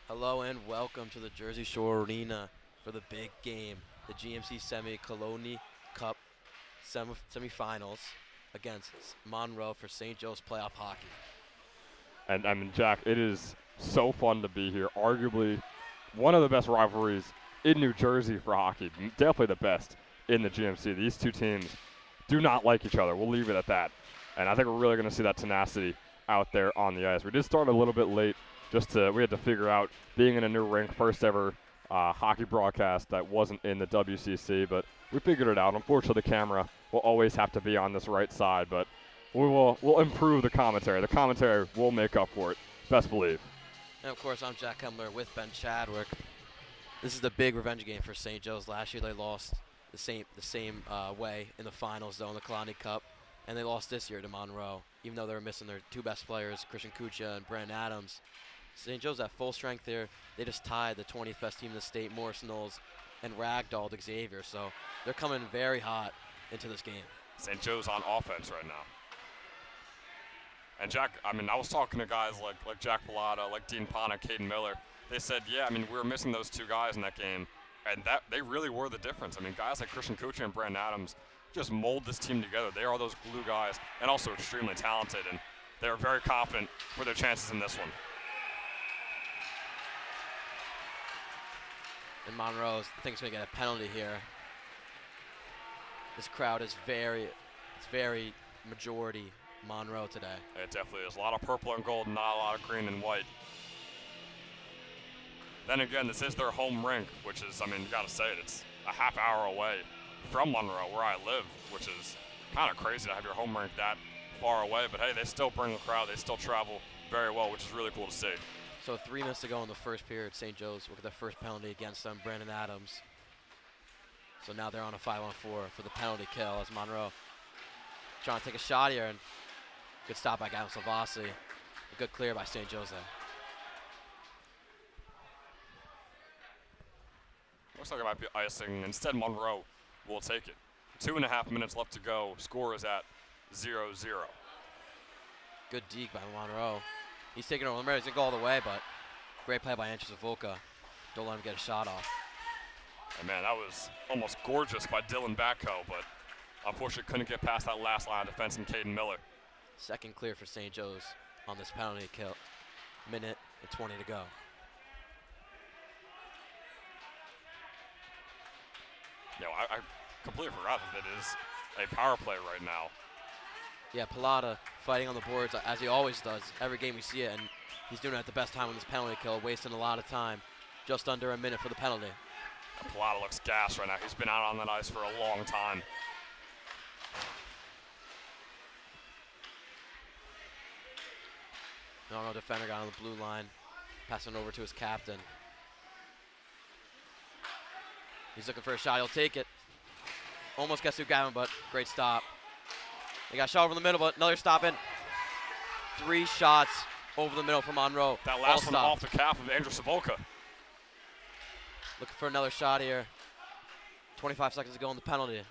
Hello and welcome to the Jersey Shore Arena for the big game, the GMC Kolodney Cup semifinals against Monroe for St. Joe's playoff hockey. And I mean, Jack, it is so fun to be here. Arguably one of the best rivalries in New Jersey for hockey. Definitely the best in the GMC. These two teams do not like each other. We'll leave it at that. And I think we're really going to see that tenacity out there on the ice. We did start a little bit late. We had to figure out being in a new rink, first ever hockey broadcast that wasn't in the WCC, but we figured it out. Unfortunately, the camera will always have to be on this right side, but we'll improve the commentary. The commentary will make up for it. Best believe. And of course, I'm Jack Kemler with Ben Chadwick. This is the big revenge game for St. Joe's. Last year they lost the same way in the finals, though, in the Kolodney Cup, and they lost this year to Monroe, even though they were missing their two best players, Christian Kucha and Brandon Adams. St. Joe's at full strength here. They just tied the 20th best team in the state, Morris Knowles, and ragdolled Xavier. So they're coming very hot into this game. St. Joe's on offense right now. And Jack, I mean, I was talking to guys like Jack Pilata, like Dean Pana, Caden Miller. They said, yeah, I mean, we were missing those two guys in that game, and that they really were the difference. I mean, guys like Christian Kucha and Brandon Adams just mold this team together. They are those glue guys and also extremely talented, and they are very confident for their chances in this one. And Monroe thinks he's going to get a penalty here. This crowd is very majority Monroe today. It definitely is. A lot of purple and gold, not a lot of green and white. Then again, this is their home rink, which is, I mean, you got to say it, it's a half hour away from Monroe, where I live, which is kind of crazy to have your home rink that far away. But hey, they still bring the crowd. They still travel very well, which is really cool to see. So 3 minutes to go in the first period, St. Joe's will get their first penalty against them, Brandon Adams. So now they're on a 5-on-4 for the penalty kill as Monroe trying to take a shot here, and good stop by Gavin Salvasi. A good clear by St. Joe's there. Looks like it might be icing. Instead, Monroe will take it. 2.5 minutes left to go. Score is at 0-0. Good deke by Monroe. He's taking over the mirror. He's going to go all the way, but great play by Andrew Zavolka. Don't let him get a shot off. And man, that was almost gorgeous by Dylan Batko, but unfortunately couldn't get past that last line of defense in Caden Miller. Second clear for St. Joe's on this penalty kill. Minute and 20 to go. I completely forgot that it is a power play right now. Yeah, Pilata fighting on the boards as he always does. Every game we see it, and he's doing it at the best time on this penalty kill, wasting a lot of time. Just under a minute for the penalty. Pilata looks gassed right now. He's been out on that ice for a long time. No defender got on the blue line, passing over to his captain. He's looking for a shot. He'll take it. Almost gets through Gavin, but great stop. They got a shot over the middle, but another stop in. 3 shots over the middle for Monroe. That last one off the calf of Andrew Zavolka. Looking for another shot here. 25 seconds to go in the penalty.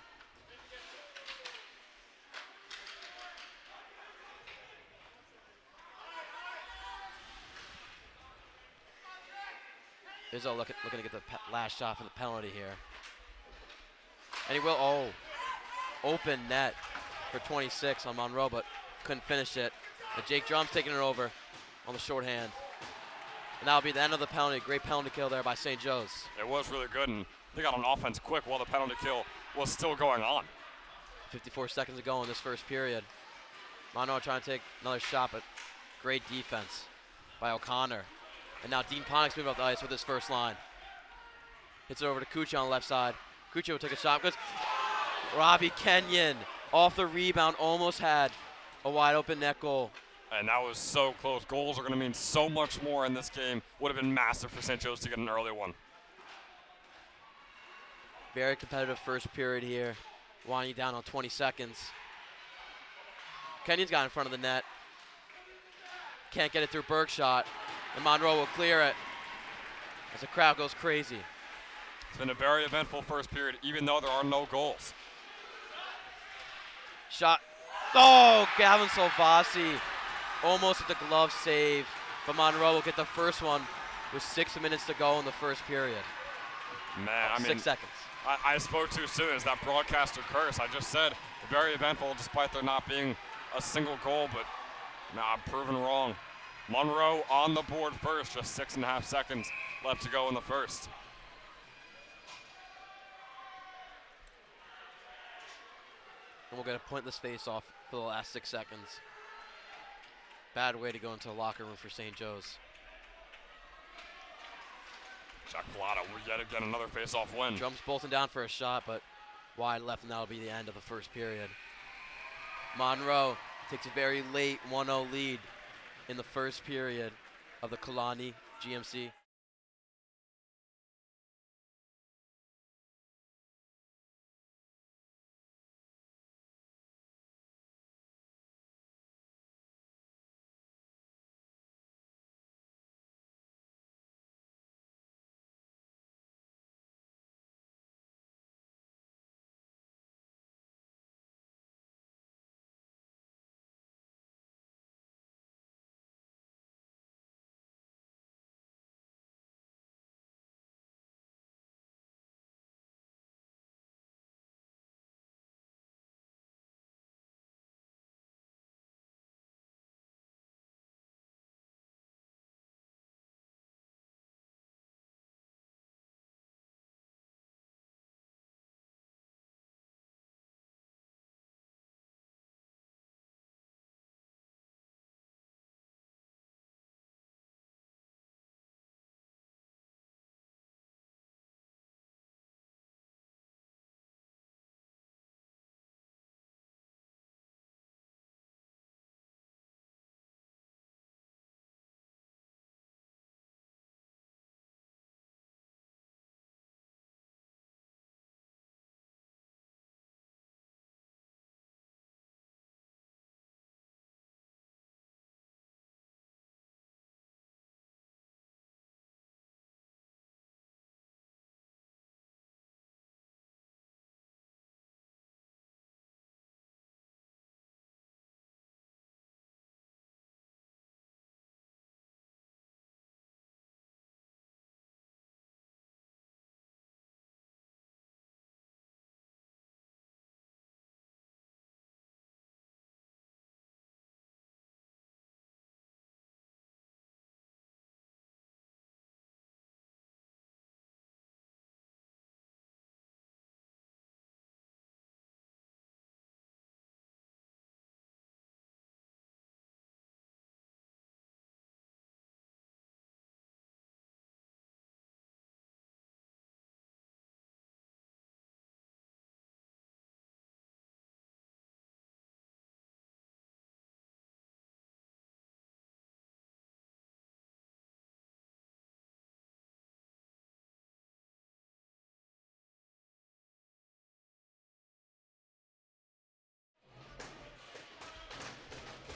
Izzo looking to get the last shot for the penalty here. And he will, open net for 26 on Monroe, but couldn't finish it. And Jake Drum's taking it over on the shorthand. And that'll be the end of the penalty. Great penalty kill there by St. Joe's. It was really good, and they got on offense quick while the penalty kill was still going on. 54 seconds to go in this first period. Monroe trying to take another shot, but great defense by O'Connor. And now Dean Ponix moving up the ice with his first line. Hits it over to Kucha on the left side. Kucha will take a shot because Robbie Kenyon off the rebound almost had a wide open net goal. And that was so close. Goals are going to mean so much more in this game. Would have been massive for St. Joe's to get an early one. Very competitive first period here. Winding down on 20 seconds. Kenyon's got in front of the net. Can't get it through Bergshot. And Monroe will clear it as the crowd goes crazy. It's been a very eventful first period, even though there are no goals. Shot. Oh, Gavin Salvasi almost with the glove save, but Monroe will get the first one with 6 minutes to go in the first period. Man, I mean, 6 seconds. I spoke too soon. Is that broadcaster curse? I just said very eventful, despite there not being a single goal. But I'm proven wrong. Monroe on the board first. Just 6.5 seconds left to go in the first. And we'll get a pointless face-off for the last 6 seconds. Bad way to go into the locker room for St. Joe's. Jack Kolodney will yet again another face-off win. Drums bolting down for a shot, but wide left, and that'll be the end of the first period. Monroe takes a very late 1-0 lead in the first period of the Kolodney GMC.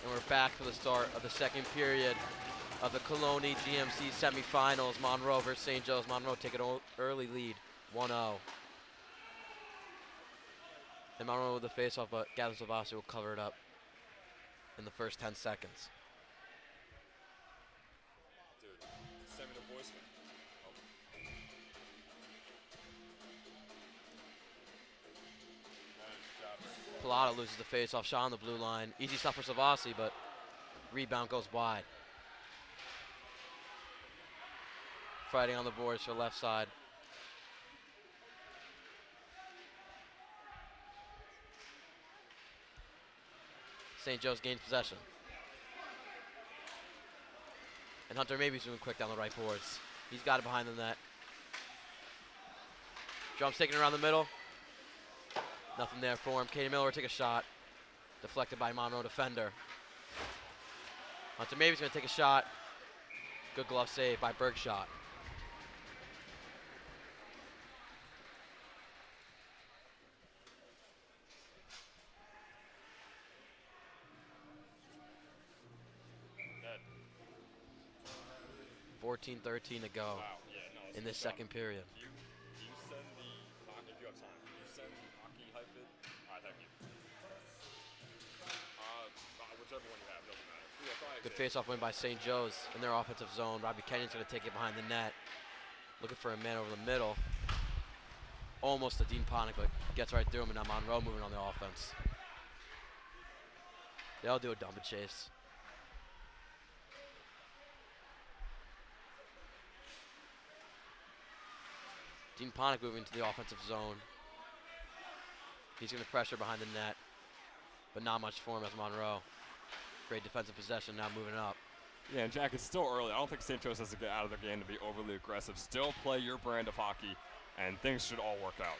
And we're back for the start of the second period of the Kolodney GMC semifinals. Monroe versus St. Joe's. Monroe take an early lead, 1-0. And Monroe with the face-off, but Gavin Savasi will cover it up in the first 10 seconds. Dude, send me the voicemail. Kolodney loses the face-off shot on the blue line. Easy stuff for Savasi, but rebound goes wide. Fighting on the boards for left side. St. Joe's gains possession. And Hunter Maybe's moving quick down the right boards. He's got it behind the net. Drums taken around the middle. Nothing there for him. Katie Miller will take a shot. Deflected by Monroe defender. Hunter Maybe's going to take a shot. Good glove save by Bergshot. Dead. 14-13 to go Wow. Yeah, no, in this second period. Can you send the, if you have time, can you send the hockey hype it? All right, thank you. Whichever one you have, doesn't matter. Good face-off win by St. Joe's in their offensive zone. Robbie Kenyon's going to take it behind the net. Looking for a man over the middle. Almost a Dean Ponick, but gets right through him, and now Monroe moving on the offense. They'll do a dump and chase. Dean Ponick moving to the offensive zone. He's going to pressure behind the net, but not much for him as Monroe. Great defensive possession, now moving up. Yeah, and Jack, it's still early. I don't think St. Joe's has to get out of their game to be overly aggressive. Still play your brand of hockey, and things should all work out.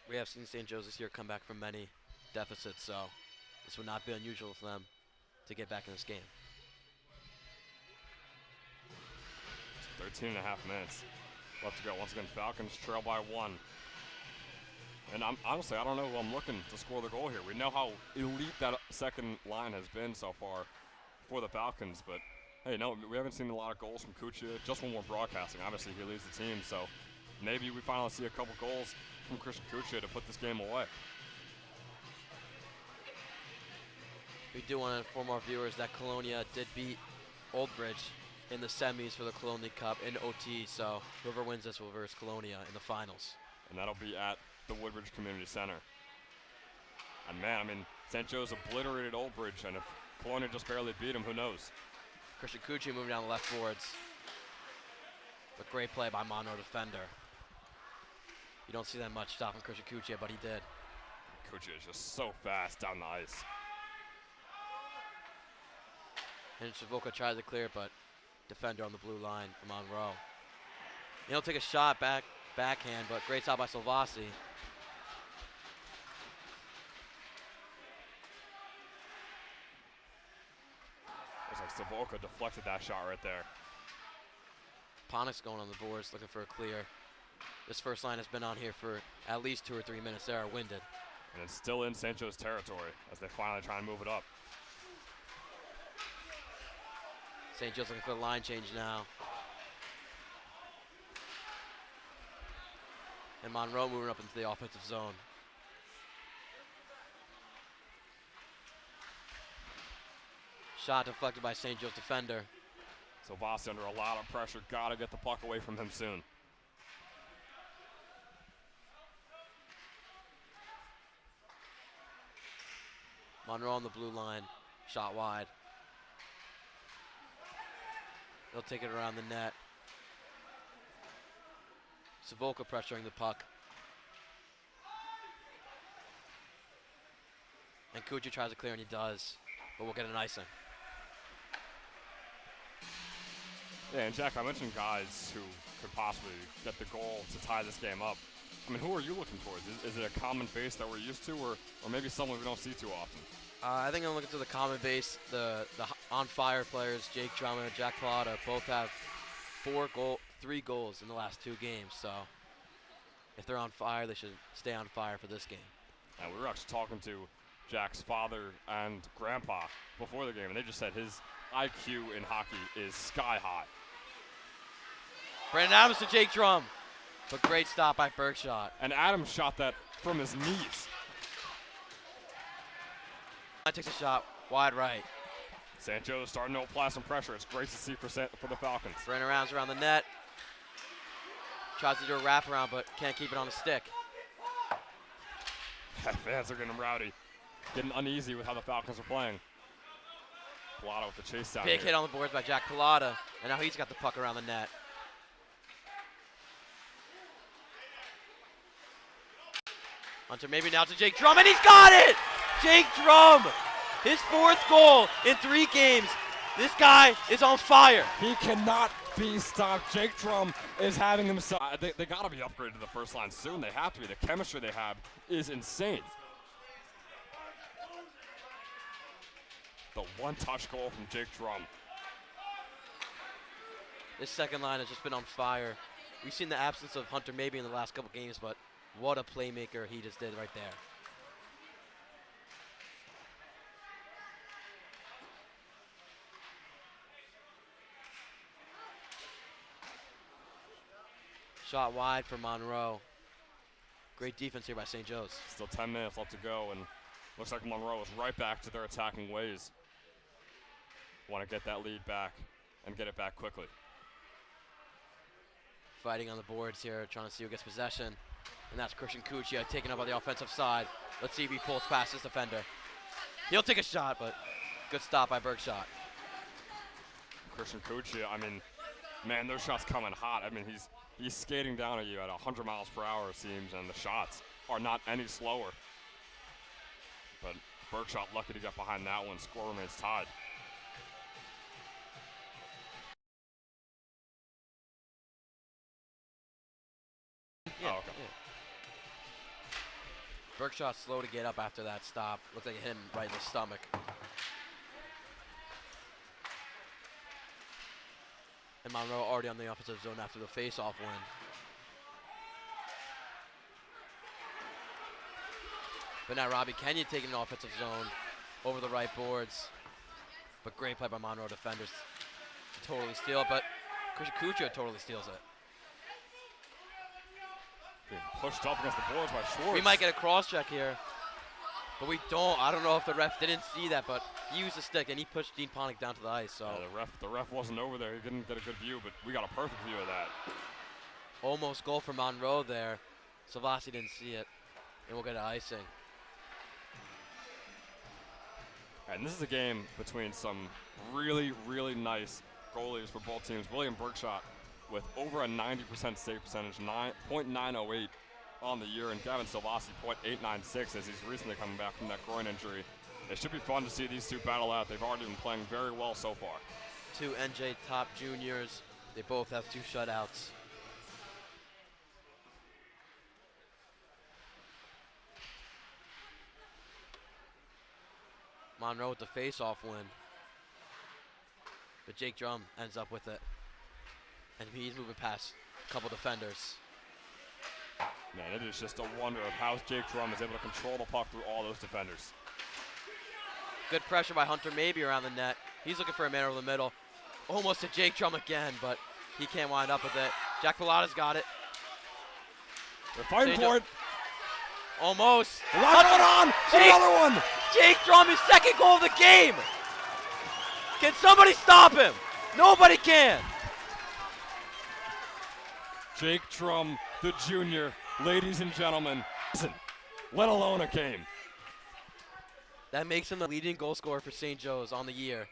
We have seen St. Joe's this year come back from many deficits, so this would not be unusual for them to get back in this game. 13 and a half minutes left to go. Once again, Falcons trail by 1. And honestly, I don't know who I'm looking to score the goal here. We know how elite that second line has been so far for the Falcons, but hey, no, we haven't seen a lot of goals from Kuchia just when we're broadcasting. Obviously, he leads the team, so maybe we finally see a couple goals from Christian Kuchia to put this game away. We do want to inform our viewers that Colonia did beat Old Bridge in the semis for the Kolodney Cup in OT, so whoever wins this will verse Colonia in the finals. And that'll be at the Woodbridge Community Center. And man, I mean, St. Joe's obliterated Old Bridge, and if Colonia just barely beat him, who knows? Christian Kuchia moving down the left boards. But great play by Monroe defender. You don't see that much stopping Christian Kuchia, but he did. Kuchia is just so fast down the ice. And Savoca tries to clear it, but defender on the blue line for Monroe. He'll take a shot backhand, but great stop by Salvasi. Looks like Savoca deflected that shot right there. Ponick's going on the boards, looking for a clear. This first line has been on here for at least 2 or 3 minutes. They are winded. And it's still in St. Joe's territory as they finally try and move it up. St. Joe's looking for the line change now. And Monroe moving up into the offensive zone. Shot deflected by St. Joe's defender. So Vossi under a lot of pressure. Gotta get the puck away from him soon. Monroe on the blue line. Shot wide. They'll take it around the net. Savoca pressuring the puck. And Kuchia tries to clear, and he does. But we'll get an icing. Yeah, and Jack, I mentioned guys who could possibly get the goal to tie this game up. I mean, who are you looking for? Is it a common face that we're used to, or maybe someone we don't see too often? I think I'm looking to the common base. The on-fire players, Jake Drummond and Jack Plata, both have 3 goals in the last 2 games. So if they're on fire, they should stay on fire for this game. And we were actually talking to Jack's father and grandpa before the game, and they just said his IQ in hockey is sky high. Brandon Adams to Jake Drum. But great stop by Bergshot. And Adams shot that from his knees. Takes a shot wide right. St. Joe's starting to apply some pressure. It's great to see for the Falcons. Brandon Adams around the net. Tries to do a wraparound, but can't keep it on the stick. Fans are getting rowdy. Getting uneasy with how the Falcons are playing. Plata with the chase down Big here. hit on the boards by Jack Plata. And now he's got the puck around the net. Hunter maybe now to Jake Drum, and he's got it! Jake Drum, his 4th goal in 3 games. This guy is on fire. He cannot be stopped. Jake Drum is having himself. They got to be upgraded to the first line soon. They have to be. The chemistry they have is insane. The one-touch goal from Jake Drum. This second line has just been on fire. We've seen the absence of Hunter maybe in the last couple games, but what a playmaker he just did right there. Shot wide for Monroe. Great defense here by St. Joe's. Still 10 minutes left to go, and looks like Monroe is right back to their attacking ways. Want to get that lead back and get it back quickly. Fighting on the boards here, trying to see who gets possession. And that's Christian Cuccia taken up on the offensive side. Let's see if he pulls past his defender. He'll take a shot, but good stop by Bergshot. Christian Cuccia, I mean, man, those shots coming hot. I mean, he's skating down at you at 100 miles per hour, it seems, and the shots are not any slower. But Bergshot lucky to get behind that one. Score remains tied. Yeah, oh, okay. Yeah. Bergshot slow to get up after that stop. Looked like it hit him right in the stomach. And Monroe already on the offensive zone after the face-off win. But now Robbie Kenyon taking the offensive zone over the right boards. But great play by Monroe defenders to totally steal it, but Christian Cuccia totally steals it. Being pushed up against the boards by Schwartz. We might get a cross-check here, but we don't. I don't know if the ref didn't see that, but he used the stick and he pushed Dean Pontick down to the ice. So yeah, the ref wasn't over there. He didn't get a good view, but we got a perfect view of that. Almost goal for Monroe there. Savasi didn't see it, and we'll get an icing. And this is a game between some really, really nice goalies for both teams. William Bergshot with over a 90% save percentage, .908 on the year, and Gavin Silvasi .896 as he's recently coming back from that groin injury. It should be fun to see these two battle out. They've already been playing very well so far. Two NJ top juniors. They both have 2 shutouts. Monroe with the face-off win. But Jake Drum ends up with it. And he's moving past a couple defenders. Man, it is just a wonder of how Jake Drum is able to control the puck through all those defenders. Good pressure by Hunter Mabey around the net. He's looking for a man over the middle. Almost to Jake Drum again, but he can't wind up with it. Jack Pilata's got it. They're fighting for it. Almost. Another one on! Another one! Jake Drum, his second goal of the game! Can somebody stop him? Nobody can! Jake Drum, the junior, ladies and gentlemen, let alone a game. That makes him the leading goal scorer for St. Joe's on the year.